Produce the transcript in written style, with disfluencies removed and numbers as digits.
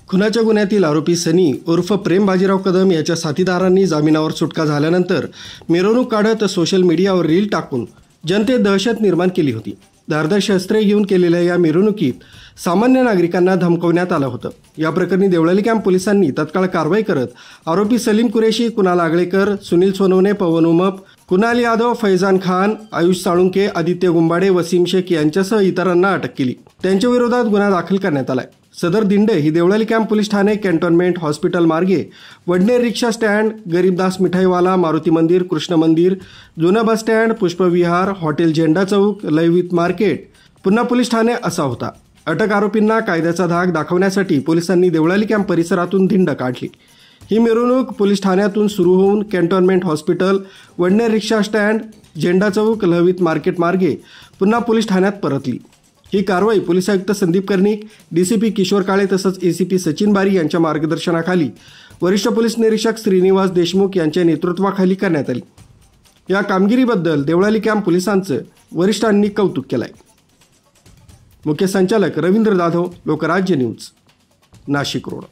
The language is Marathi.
खुनाच्या गुन्ह्यातील आरोपी सनी उर्फ प्रेम बाजीराव कदम याच्या साथीदारांनी जामिनावर सुटका झाल्यानंतर मिरवणूक काढत सोशल मीडियावर रील टाकून जनतेत दहशत निर्माण केली होती। धारदार शस्त्रे घेऊन केलेल्या या मिरवणुकीत सामान्य नागरिकांना धमकवण्यात आलं होतं। या प्रकरणी देवळाली कॅम्प पोलिसांनी तत्काळ कारवाई करत आरोपी सलीम कुरेशी, कुणाल आगळेकर, सुनील सोनवणे, पवन उमप, कुणाल यादव, फैजान खान, आयुष साळुंके, आदित्य गुंबाडे, वसीम शेख यांच्यासह इतरांना अटक केली। त्यांच्या विरोधात गुन्हा दाखल करण्यात आलाय। सदर दिंड ही देवळाली कॅम्प पोलीस ठाणे, कॅन्टोन्मेंट हॉस्पिटल मार्गे वडनेर रिक्षा स्टँड, गरीबदास मिठाईवाला, मारुती मंदिर, कृष्ण मंदिर, जुना bus stand, Pushpvihar, hotel Zenda Chowk, लयवित मार्केट, पुन्हा पोलीस ठाणे असा होता। अटक आरोपींना कायद्याचा धाक दाखवण्यासाठी पोलिसांनी देवळाली कॅम्प परिसरातून दिंड काढली। ही मिरवणूक पोलीस ठाण्यातून सुरू होऊन cantonment hospital, Wadner rickshaw stand, झेंडा चौक, लयवित मार्केट मार्गे पुन्हा पोलीस ठाण्यात परतली। ही कारवाई पोलीस आयुक्त संदीप कर्णिक, डीसीपी किशोर काळे तसंच एसीपी सचिन बारी यांच्या मार्गदर्शनाखाली वरिष्ठ पोलीस निरीक्षक श्रीनिवास देशमुख यांच्या नेतृत्वाखाली करण्यात आली। या कामगिरीबद्दल देवळाली कॅम्प पोलिसांचं वरिष्ठांनी कौतुक केलंय। मुख्य संचालक रवींद्र जाधव, लोकराज्य न्यूज, नाशिक रोड।